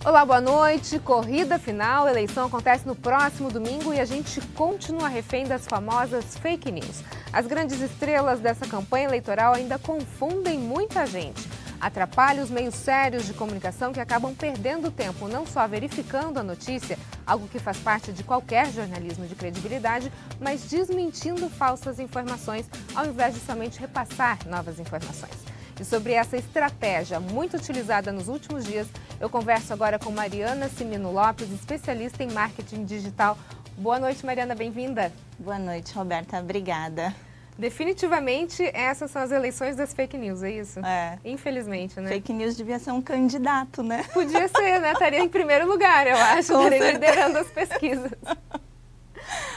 Olá, boa noite. Corrida final, a eleição acontece no próximo domingo e a gente continua refém das famosas fake news. As grandes estrelas dessa campanha eleitoral ainda confundem muita gente. Atrapalha os meios sérios de comunicação que acabam perdendo tempo não só verificando a notícia, algo que faz parte de qualquer jornalismo de credibilidade, mas desmentindo falsas informações ao invés de somente repassar novas informações. E sobre essa estratégia muito utilizada nos últimos dias, eu converso agora com Mariana Cimino Lopes, especialista em marketing digital. Boa noite, Mariana, bem-vinda. Boa noite, Roberta, obrigada. Definitivamente, essas são as eleições das fake news, é isso? É. Infelizmente, né? Fake news devia ser um candidato, né? Podia ser, né? Estaria em primeiro lugar, eu acho, estaria liderando as pesquisas.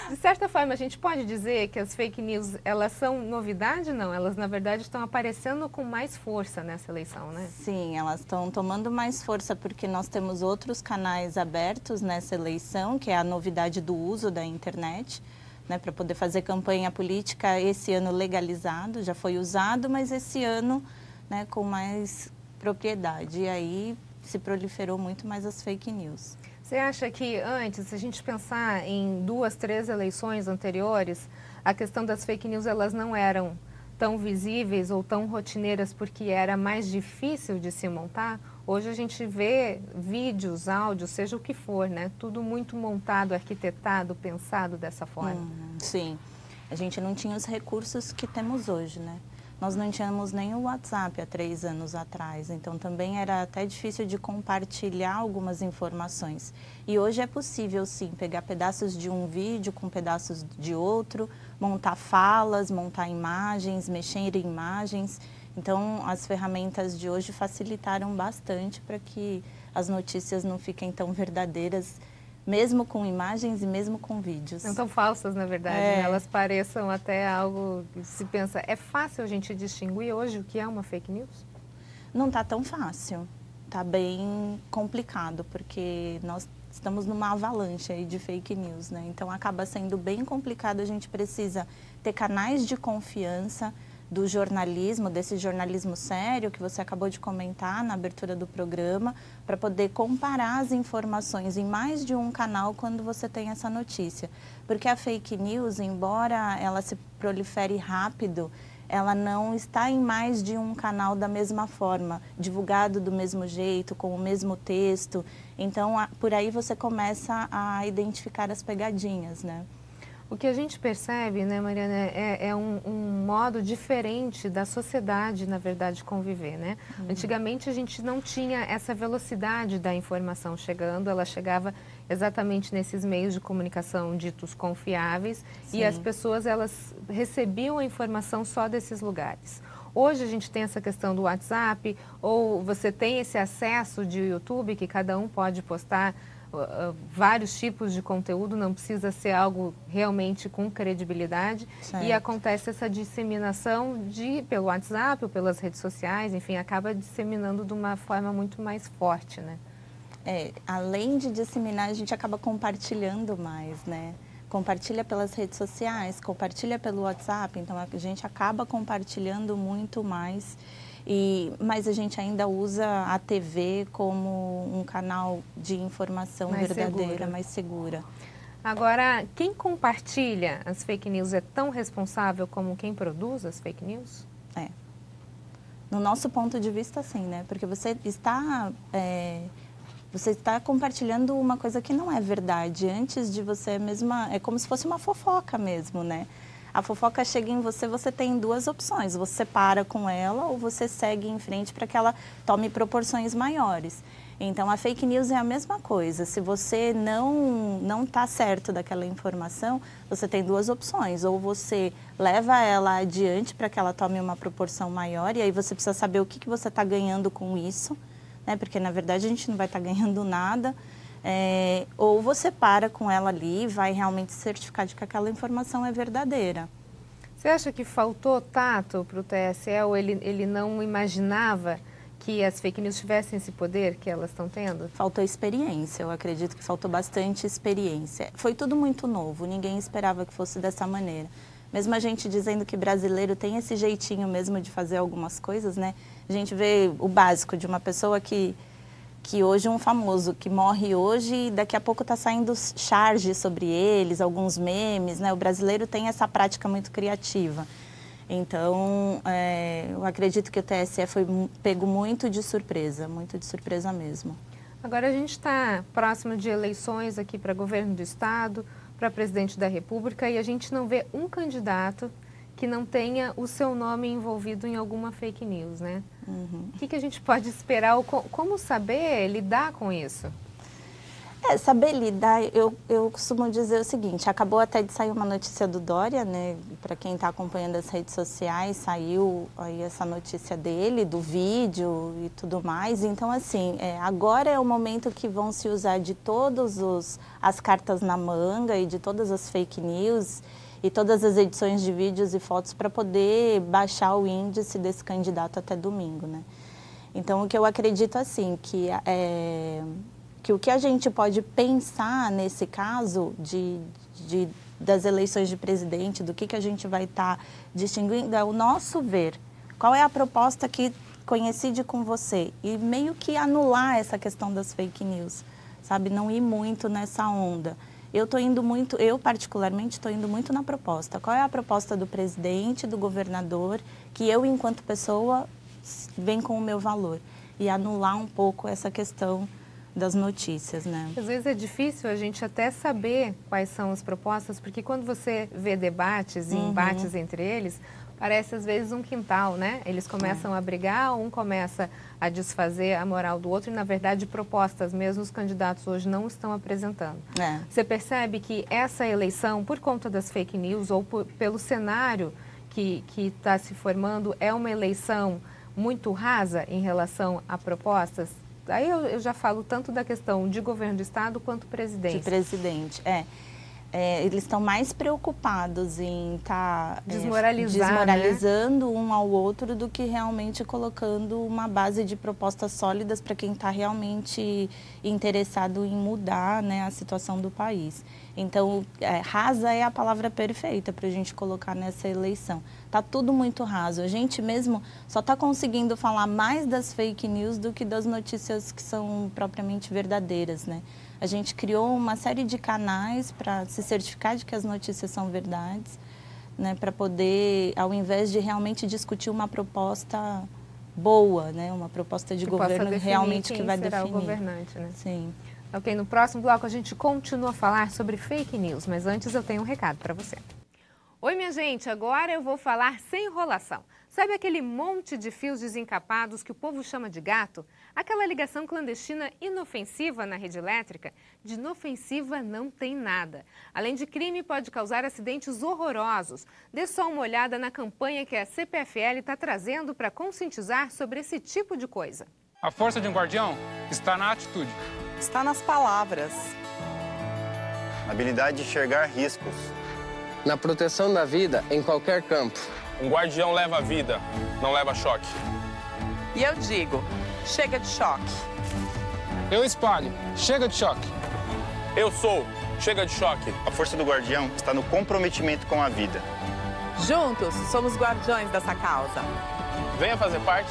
De certa forma, a gente pode dizer que as fake news, elas são novidade? Não, elas na verdade estão aparecendo com mais força nessa eleição, né? Sim, elas estão tomando mais força porque nós temos outros canais abertos nessa eleição, que é a novidade do uso da internet, né, para poder fazer campanha política esse ano legalizado, já foi usado, mas esse ano, né, com mais propriedade. E aí se proliferou muito mais as fake news. Você acha que antes, se a gente pensar em 2, 3 eleições anteriores, a questão das fake news elas não eram tão visíveis ou tão rotineiras porque era mais difícil de se montar? Hoje a gente vê vídeos, áudios, seja o que for, né? Tudo muito montado, arquitetado, pensado dessa forma. Sim, a gente não tinha os recursos que temos hoje, né? Nós não tínhamos nem o WhatsApp há 3 anos atrás, então também era até difícil de compartilhar algumas informações. E hoje é possível, sim, pegar pedaços de um vídeo com pedaços de outro, montar falas, montar imagens, mexer em imagens. Então, as ferramentas de hoje facilitaram bastante para que as notícias não fiquem tão verdadeiras, mesmo com imagens e mesmo com vídeos. Não tão falsas, na verdade, né? Elas pareçam até algo que se pensa. É fácil a gente distinguir hoje o que é uma fake news? Não está tão fácil, está bem complicado, porque nós estamos numa avalanche aí de fake news, né? Então acaba sendo bem complicado, a gente precisa ter canais de confiança do jornalismo, desse jornalismo sério que você acabou de comentar na abertura do programa, para poder comparar as informações em mais de um canal quando você tem essa notícia. Porque a fake news, embora ela se prolifere rápido, ela não está em mais de um canal da mesma forma, divulgado do mesmo jeito, com o mesmo texto. Então, por aí você começa a identificar as pegadinhas, né? O que a gente percebe, né, Mariana, é um modo diferente da sociedade, na verdade, conviver, né? Antigamente a gente não tinha essa velocidade da informação chegando, ela chegava exatamente nesses meios de comunicação ditos confiáveis. Sim. E as pessoas, elas recebiam a informação só desses lugares. Hoje a gente tem essa questão do WhatsApp, ou você tem esse acesso de YouTube que cada um pode postar vários tipos de conteúdo, não precisa ser algo realmente com credibilidade. Certo. E acontece essa disseminação pelo WhatsApp ou pelas redes sociais, enfim, acaba disseminando de uma forma muito mais forte, né? Além de disseminar, a gente acaba compartilhando mais, né? Compartilha pelas redes sociais, compartilha pelo WhatsApp, então a gente acaba compartilhando muito mais. Mas a gente ainda usa a TV como um canal de informação mais verdadeira, mais segura. Agora, quem compartilha as fake news é tão responsável como quem produz as fake news? No nosso ponto de vista, sim, né? Porque você está compartilhando uma coisa que não é verdade. Antes de você mesma... É como se fosse uma fofoca mesmo, né? A fofoca chega em você, você tem 2 opções. Você para com ela ou você segue em frente para que ela tome proporções maiores. Então, a fake news é a mesma coisa. Se você não está certo daquela informação, você tem 2 opções. Ou você leva ela adiante para que ela tome uma proporção maior, e aí você precisa saber o que você está ganhando com isso, né? Porque, na verdade, a gente não vai estar ganhando nada. Ou você para com ela ali e vai realmente certificar de que aquela informação é verdadeira. Você acha que faltou tato para o TSE ou ele não imaginava que as fake news tivessem esse poder que elas estão tendo? Faltou experiência, eu acredito que faltou bastante experiência. Foi tudo muito novo, ninguém esperava que fosse dessa maneira. Mesmo a gente dizendo que brasileiro tem esse jeitinho mesmo de fazer algumas coisas, né? A gente vê o básico de uma pessoa que que hoje um famoso que morre hoje, daqui a pouco está saindo charge sobre eles, alguns memes, né? O brasileiro tem essa prática muito criativa. Então, eu acredito que o TSE foi pego muito de surpresa mesmo. Agora a gente está próximo de eleições aqui para governo do estado, para presidente da República, e a gente não vê um candidato que não tenha o seu nome envolvido em alguma fake news, né? Uhum. O que a gente pode esperar, ou como saber lidar com isso? Saber lidar, eu costumo dizer o seguinte, acabou até de sair uma notícia do Dória, né? Para quem está acompanhando as redes sociais, saiu aí essa notícia dele, do vídeo e tudo mais. Então, assim, agora é o momento que vão se usar de todas as cartas na manga e de todas as fake news e todas as edições de vídeos e fotos para poder baixar o índice desse candidato até domingo, né? Então, o que eu acredito, assim, que o que a gente pode pensar nesse caso das eleições de presidente, do que a gente vai estar distinguindo, é o nosso ver. Qual é a proposta que coincide com você? E meio que anular essa questão das fake news, sabe? Não ir muito nessa onda. Eu particularmente estou indo muito na proposta. Qual é a proposta do presidente, do governador, que eu, enquanto pessoa, venho com o meu valor? E anular um pouco essa questão das notícias, né? Às vezes é difícil a gente até saber quais são as propostas, porque quando você vê debates e embates entre eles, parece às vezes um quintal, né? Eles começam a brigar, um começa a desfazer a moral do outro e, na verdade, propostas mesmo os candidatos hoje não estão apresentando. Você percebe que essa eleição, por conta das fake news ou pelo cenário que está se formando, é uma eleição muito rasa em relação a propostas? Aí eu já falo tanto da questão de governo do estado quanto presidente. De presidente, eles estão mais preocupados em estar desmoralizando um ao outro do que realmente colocando uma base de propostas sólidas para quem está realmente interessado em mudar, né, a situação do país. Então, rasa é a palavra perfeita para a gente colocar nessa eleição. Está tudo muito raso. A gente mesmo só está conseguindo falar mais das fake news do que das notícias que são propriamente verdadeiras, né? A gente criou uma série de canais para se certificar de que as notícias são verdades, né? Para poder, ao invés de realmente discutir uma proposta boa, né? Uma proposta de governo realmente que vai definir. O governante, né? Sim. Ok, no próximo bloco a gente continua a falar sobre fake news, mas antes eu tenho um recado para você. Oi, minha gente, agora eu vou falar sem enrolação. Sabe aquele monte de fios desencapados que o povo chama de gato? Aquela ligação clandestina inofensiva na rede elétrica? De inofensiva não tem nada. Além de crime, pode causar acidentes horrorosos. Dê só uma olhada na campanha que a CPFL está trazendo para conscientizar sobre esse tipo de coisa. A força de um guardião está na atitude. Está nas palavras. Na habilidade de enxergar riscos. Na proteção da vida em qualquer campo. Um guardião leva a vida, não leva choque. E eu digo, chega de choque. Eu espalho, chega de choque. Eu sou, chega de choque. A força do guardião está no comprometimento com a vida. Juntos, somos guardiões dessa causa. Venha fazer parte.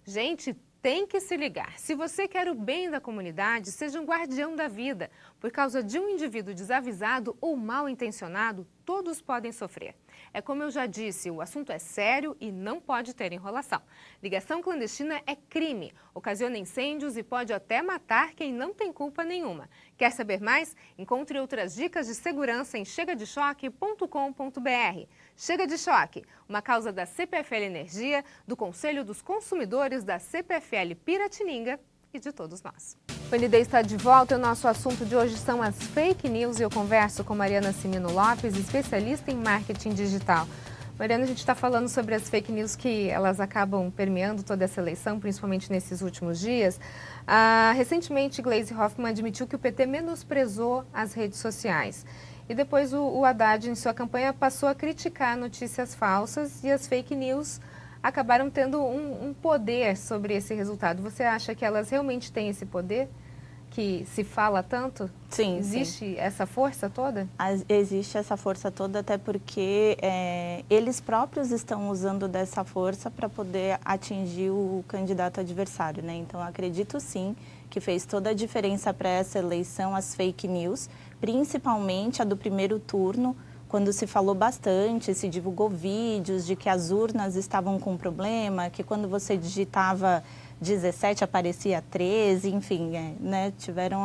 Gente, tem que se ligar. Se você quer o bem da comunidade, seja um guardião da vida. Por causa de um indivíduo desavisado ou mal intencionado, todos podem sofrer. É como eu já disse, o assunto é sério e não pode ter enrolação. Ligação clandestina é crime, ocasiona incêndios e pode até matar quem não tem culpa nenhuma. Quer saber mais? Encontre outras dicas de segurança em chegadechoque.com.br. Chega de Choque, uma causa da CPFL Energia, do Conselho dos Consumidores, da CPFL Piratininga e de todos nós. O ND está de volta e o nosso assunto de hoje são as fake news e eu converso com Mariana Cimino Lopes, especialista em marketing digital. Mariana, a gente está falando sobre as fake news que elas acabam permeando toda essa eleição, principalmente nesses últimos dias. Recentemente, Gleisi Hoffmann admitiu que o PT menosprezou as redes sociais. E depois o Haddad, em sua campanha, passou a criticar notícias falsas e as fake news acabaram tendo um poder sobre esse resultado. Você acha que elas realmente têm esse poder? que se fala tanto? Sim, Existe essa força toda? Existe essa força toda, até porque eles próprios estão usando dessa força para poder atingir o candidato adversário, né? Então, acredito sim que fez toda a diferença para essa eleição as fake news, principalmente a do primeiro turno, quando se falou bastante, se divulgou vídeos de que as urnas estavam com problema, que quando você digitava 17 aparecia 13, enfim, né? Tiveram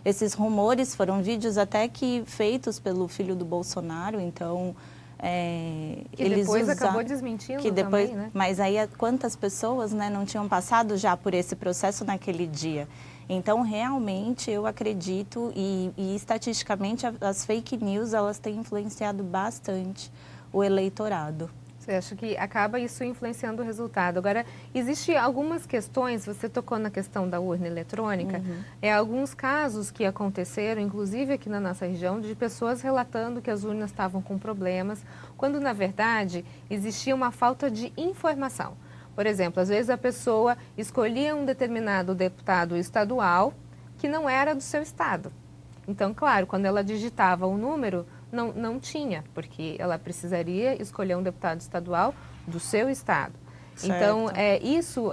esses rumores, foram vídeos até que feitos pelo filho do Bolsonaro, então que eles depois acabou desmentindo também, né? Mas aí quantas pessoas, né, não tinham passado já por esse processo naquele dia? Então, realmente, eu acredito e estatisticamente as fake news, elas têm influenciado bastante o eleitorado. Você acha que acaba isso influenciando o resultado? Agora, existem algumas questões, você tocou na questão da urna eletrônica, alguns casos que aconteceram, inclusive aqui na nossa região, de pessoas relatando que as urnas estavam com problemas, quando na verdade existia uma falta de informação. Por exemplo, às vezes a pessoa escolhia um determinado deputado estadual que não era do seu estado. Então, claro, quando ela digitava o número, não tinha, porque ela precisaria escolher um deputado estadual do seu estado. Certo. Então,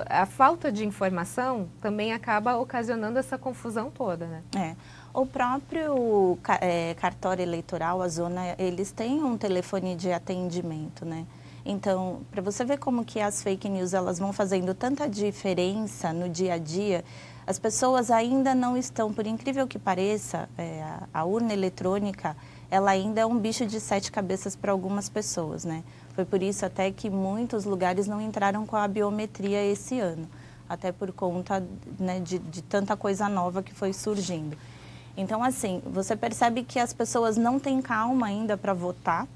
a falta de informação também acaba ocasionando essa confusão toda, né? O próprio cartório eleitoral, a zona, eles têm um telefone de atendimento, né? Então, para você ver como que as fake news elas vão fazendo tanta diferença no dia a dia, as pessoas ainda não estão, por incrível que pareça, a urna eletrônica, ela ainda é um bicho de 7 cabeças para algumas pessoas, né? Foi por isso até que muitos lugares não entraram com a biometria esse ano, até por conta, né, de tanta coisa nova que foi surgindo. Então, assim, você percebe que as pessoas não têm calma ainda para votar,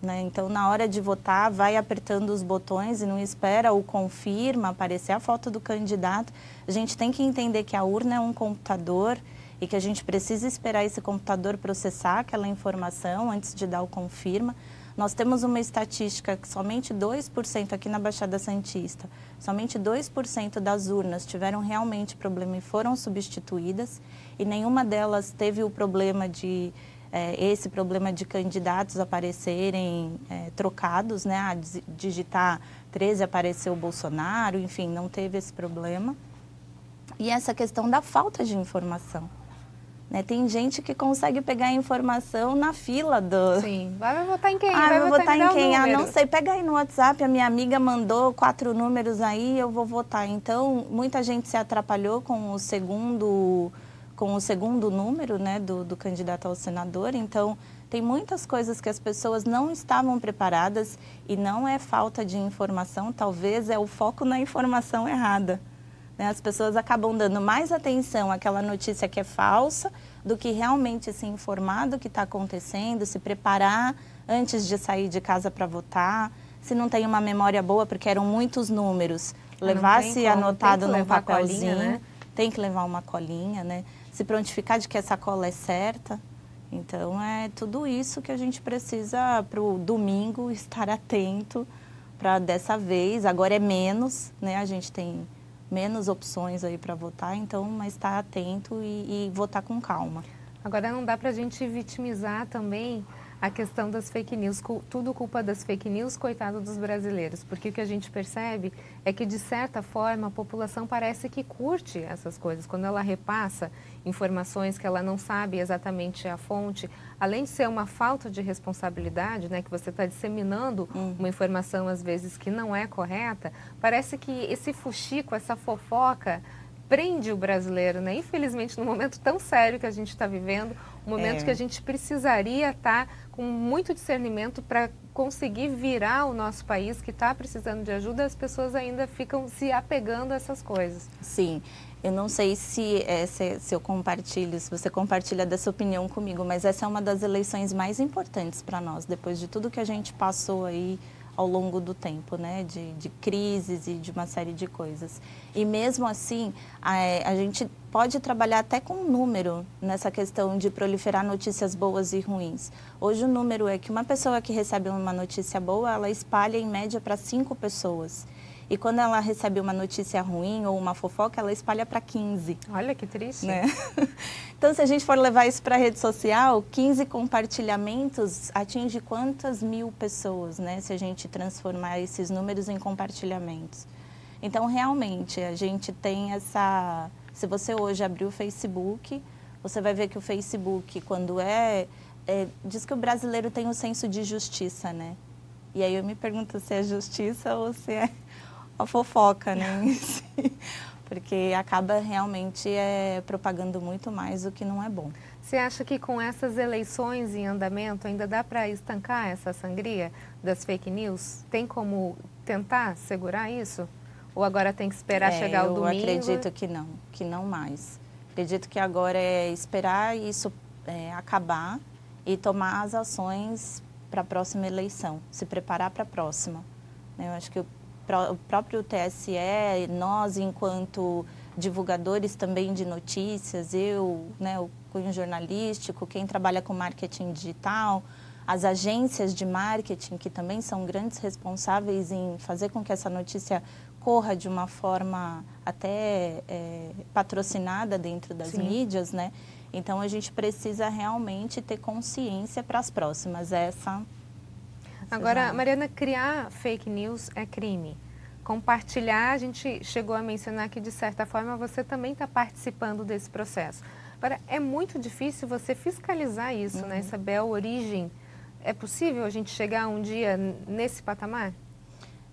né? Então, na hora de votar, vai apertando os botões e não espera o confirma, aparecer a foto do candidato. A gente tem que entender que a urna é um computador e que a gente precisa esperar esse computador processar aquela informação antes de dar o confirma. Nós temos uma estatística que somente 2% aqui na Baixada Santista, somente 2% das urnas tiveram realmente problema e foram substituídas, e nenhuma delas teve o problema de esse problema de candidatos aparecerem trocados, né? A digitar 13 apareceu o Bolsonaro, enfim, não teve esse problema. E essa questão da falta de informação. Né? Tem gente que consegue pegar a informação na fila do... Sim, vai votar em quem? Vai votar em quem? Não sei, pega aí no WhatsApp, a minha amiga mandou 4 números aí, eu vou votar. Então, muita gente se atrapalhou com o segundo número, né, do candidato ao senador. Então, tem muitas coisas que as pessoas não estavam preparadas e não é falta de informação, talvez é o foco na informação errada. Né? As pessoas acabam dando mais atenção àquela notícia que é falsa do que realmente se informar do que está acontecendo, se preparar antes de sair de casa para votar. Se não tem uma memória boa, porque eram muitos números, levasse anotado num papelzinho, né? Tem que levar uma colinha, né? Se prontificar de que essa cola é certa. Então, é tudo isso que a gente precisa para o domingo estar atento para dessa vez. Agora é menos, né? A gente tem menos opções aí para votar, então, mas estar atento e votar com calma. Agora, não dá para a gente vitimizar também a questão das fake news, tudo culpa das fake news, coitado dos brasileiros, porque o que a gente percebe é que, de certa forma, a população parece que curte essas coisas. Quando ela repassa informações que ela não sabe exatamente a fonte, além de ser uma falta de responsabilidade, né, que você está disseminando uma informação, às vezes, que não é correta, parece que esse fuxico, essa fofoca, prende o brasileiro, né? Infelizmente, num momento tão sério que a gente está vivendo, um momento que a gente precisaria estar com muito discernimento para conseguir virar o nosso país, que está precisando de ajuda, as pessoas ainda ficam se apegando a essas coisas. Sim, eu não sei se eu compartilho, se você compartilha dessa opinião comigo, mas essa é uma das eleições mais importantes para nós, depois de tudo que a gente passou aí ao longo do tempo, né, de crises e de uma série de coisas. E mesmo assim, a gente pode trabalhar até com um número nessa questão de proliferar notícias boas e ruins. Hoje o número é que uma pessoa que recebe uma notícia boa, ela espalha em média para 5 pessoas. E quando ela recebe uma notícia ruim ou uma fofoca, ela espalha para 15. Olha que triste. Né? Então, se a gente for levar isso para a rede social, 15 compartilhamentos atinge quantas mil pessoas, né? Se a gente transformar esses números em compartilhamentos. Então, realmente, a gente tem essa... Se você hoje abrir o Facebook, você vai ver que o Facebook, quando diz que o brasileiro tem um senso de justiça, né? E aí eu me pergunto se é justiça ou se é a fofoca, né? Porque acaba realmente propagando muito mais o que não é bom. Você acha que com essas eleições em andamento ainda dá para estancar essa sangria das fake news? Tem como tentar segurar isso? Ou agora tem que esperar chegar o domingo? Eu acredito que não mais. Acredito que agora é esperar isso acabar e tomar as ações para a próxima eleição, se preparar para a próxima. Eu acho que o próprio TSE, nós enquanto divulgadores também de notícias, né, o cunho jornalístico, quem trabalha com marketing digital, as agências de marketing, que também são grandes responsáveis em fazer com que essa notícia corra de uma forma até patrocinada dentro das mídias, né? Então, a gente precisa realmente ter consciência para as próximas. Agora, Mariana, criar fake news é crime. Compartilhar, a gente chegou a mencionar que, de certa forma, você também está participando desse processo. Agora, é muito difícil você fiscalizar isso, né? Saber a origem. É possível a gente chegar um dia nesse patamar?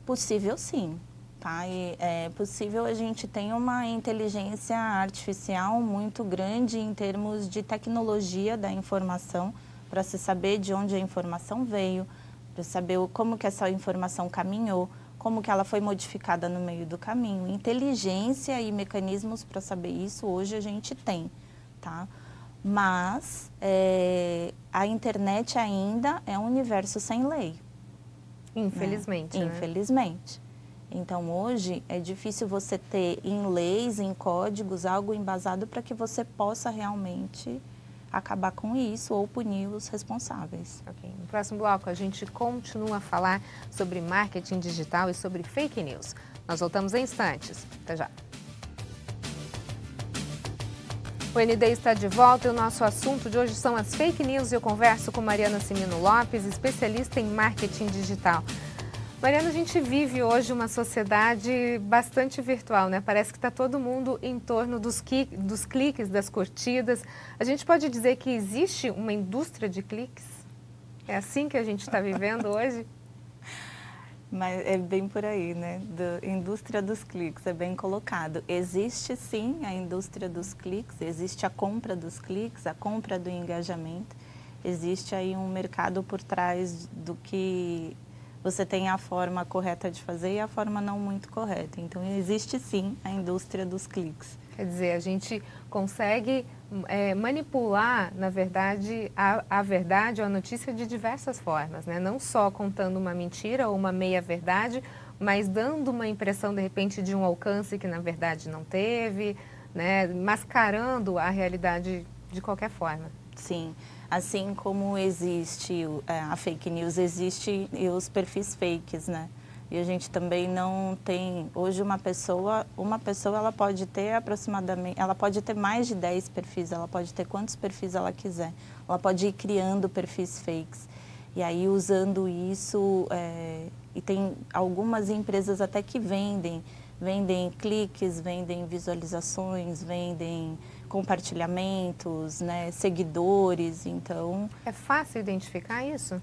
Possível, sim. Tá? E é possível a gente ter uma inteligência artificial muito grande em termos de tecnologia da informação, para se saber de onde a informação veio, para saber como que essa informação caminhou, como que ela foi modificada no meio do caminho. Inteligência e mecanismos para saber isso hoje a gente tem, tá? Mas a internet ainda é um universo sem lei. Infelizmente, né? Infelizmente. Então, hoje, é difícil você ter em leis, em códigos, algo embasado para que você possa realmente acabar com isso ou punir os responsáveis. Ok. No próximo bloco, a gente continua a falar sobre marketing digital e sobre fake news. Nós voltamos em instantes. Até já. O ND está de volta e o nosso assunto de hoje são as fake news. Eu converso com Mariana Cimino Lopes, especialista em marketing digital. Mariana, a gente vive hoje uma sociedade bastante virtual, né? Parece que está todo mundo em torno dos cliques, das curtidas. A gente pode dizer que existe uma indústria de cliques? É assim que a gente está vivendo hoje? Mas é bem por aí, né? Indústria dos cliques, é bem colocado. Existe sim a indústria dos cliques, existe a compra dos cliques, a compra do engajamento. Existe aí um mercado por trás do que você tem a forma correta de fazer e a forma não muito correta. Então, existe sim a indústria dos cliques. Quer dizer, a gente consegue manipular, na verdade, a verdade ou a notícia de diversas formas, né? Não só contando uma mentira ou uma meia-verdade, mas dando uma impressão, de repente, de um alcance que, na verdade, não teve, né? Mascarando a realidade de qualquer forma. Sim. Assim como existe a fake news, existe os perfis fakes, né? E a gente também não tem... Hoje uma pessoa ela pode ter aproximadamente... Ela pode ter mais de 10 perfis, ela pode ter quantos perfis ela quiser. Ela pode ir criando perfis fakes. E aí, usando isso... e tem algumas empresas até que vendem cliques, vendem visualizações, vendem compartilhamentos, né, seguidores, então... É fácil identificar isso?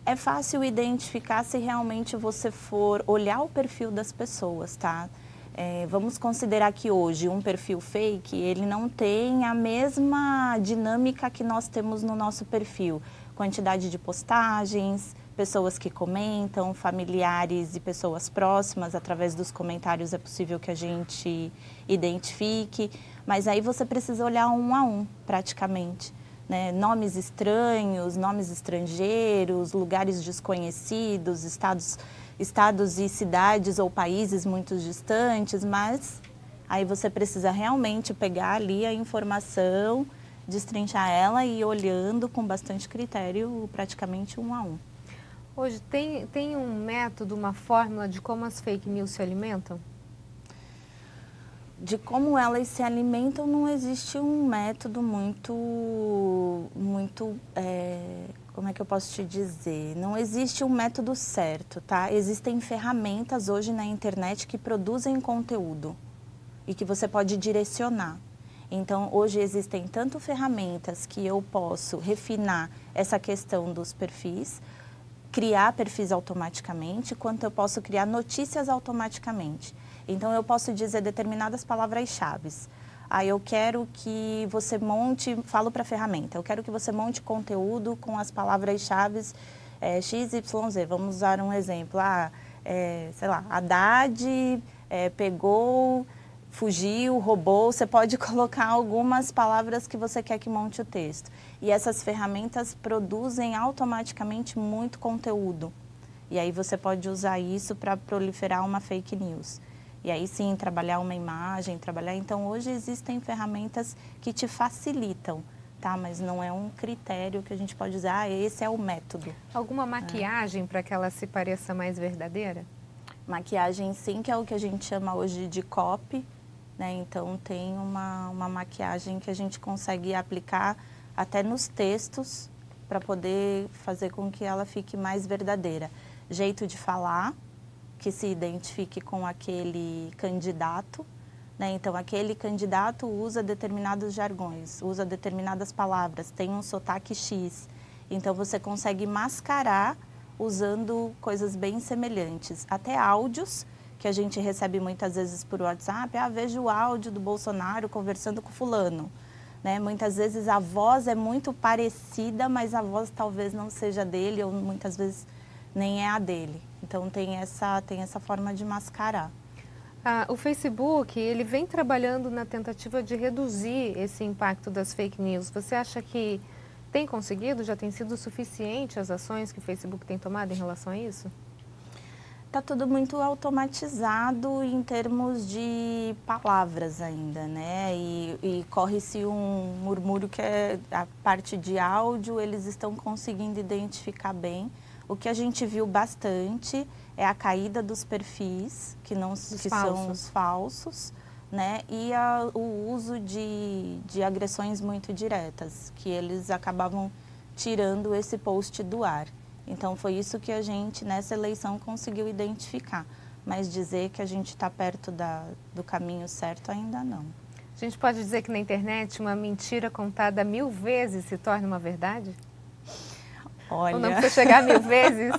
É fácil identificar se realmente você for olhar o perfil das pessoas, tá? Vamos considerar que hoje um perfil fake, ele não tem a mesma dinâmica que nós temos no nosso perfil. Quantidade de postagens, pessoas que comentam, familiares e pessoas próximas, através dos comentários é possível que a gente identifique, mas aí você precisa olhar um a um, praticamente, né? Nomes estranhos, nomes estrangeiros, lugares desconhecidos, estados e cidades ou países muito distantes, mas aí você precisa realmente pegar ali a informação, destrinchar ela e ir olhando com bastante critério, praticamente um a um. Hoje tem um método, uma fórmula de como as fake news se alimentam? De como elas se alimentam, não existe um método muito, como é que eu posso te dizer? Não existe um método certo, tá? Existem ferramentas hoje na internet que produzem conteúdo e que você pode direcionar. Então, hoje existem tanto ferramentas que eu posso refinar essa questão dos perfis, criar perfis automaticamente, quanto eu posso criar notícias automaticamente. Então, eu posso dizer determinadas palavras-chave. Eu quero que você monte, falo para a ferramenta, eu quero que você monte conteúdo com as palavras-chave XYZ. Vamos usar um exemplo. Sei lá, Haddad pegou, fugiu, roubou. Você pode colocar algumas palavras que você quer que monte o texto. E essas ferramentas produzem automaticamente muito conteúdo. E aí você pode usar isso para proliferar uma fake news. E aí sim, trabalhar uma imagem, Então, hoje existem ferramentas que te facilitam, tá? Mas não é um critério que a gente pode dizer, esse é o método. Alguma maquiagem para que ela se pareça mais verdadeira? Maquiagem, sim, que é o que a gente chama hoje de copy, né? Então, tem uma maquiagem que a gente consegue aplicar até nos textos para poder fazer com que ela fique mais verdadeira. Jeito de falar, que se identifique com aquele candidato, né? Então, aquele candidato usa determinados jargões, usa determinadas palavras, tem um sotaque X. Então, você consegue mascarar usando coisas bem semelhantes. Até áudios que a gente recebe muitas vezes por WhatsApp. Vejo o áudio do Bolsonaro conversando com fulano. Né? Muitas vezes a voz é muito parecida, mas a voz talvez não seja dele ou muitas vezes nem é a dele. Então, tem essa forma de mascarar. O Facebook, ele vem trabalhando na tentativa de reduzir esse impacto das fake news. Você acha que tem conseguido? Já tem sido suficiente as ações que o Facebook tem tomado em relação a isso? Está tudo muito automatizado em termos de palavras ainda, né? E corre-se um murmúrio que é a parte de áudio, eles estão conseguindo identificar bem. O que a gente viu bastante é a caída dos perfis, que são os falsos, né? E o uso de agressões muito diretas, que eles acabavam tirando esse post do ar. Então, foi isso que a gente, nessa eleição, conseguiu identificar. Mas dizer que a gente está perto do caminho certo, ainda não. A gente pode dizer que na internet uma mentira contada 1000 vezes se torna uma verdade? Olha... Ou não precisa chegar a 1000 vezes?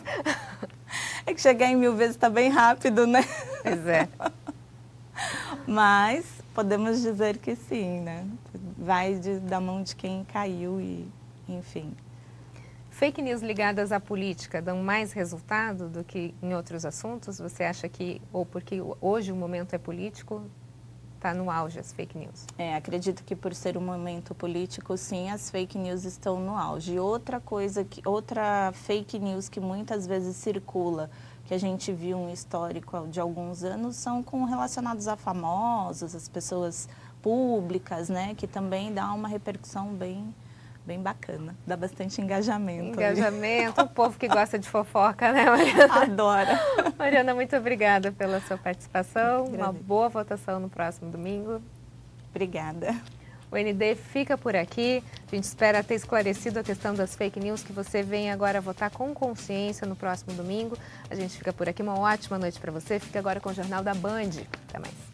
É que chegar em 1000 vezes está bem rápido, né? Pois é. Mas podemos dizer que sim, né? Vai da mão de quem caiu e, enfim... Fake news ligadas à política dão mais resultado do que em outros assuntos? Você acha que, ou porque hoje o momento é político, está no auge as fake news? Acredito que por ser um momento político, sim, as fake news estão no auge. Outra fake news que muitas vezes circula, que a gente viu um histórico de alguns anos, são relacionados a famosos, as pessoas públicas, né, que também dá uma repercussão bem bacana, dá bastante engajamento. O povo que gosta de fofoca, né, Mariana? Adora. Mariana, muito obrigada pela sua participação. Uma boa votação no próximo domingo. Obrigada. O ND fica por aqui. A gente espera ter esclarecido a questão das fake news, que você venha agora votar com consciência no próximo domingo. A gente fica por aqui. Uma ótima noite para você. Fica agora com o Jornal da Band. Até mais.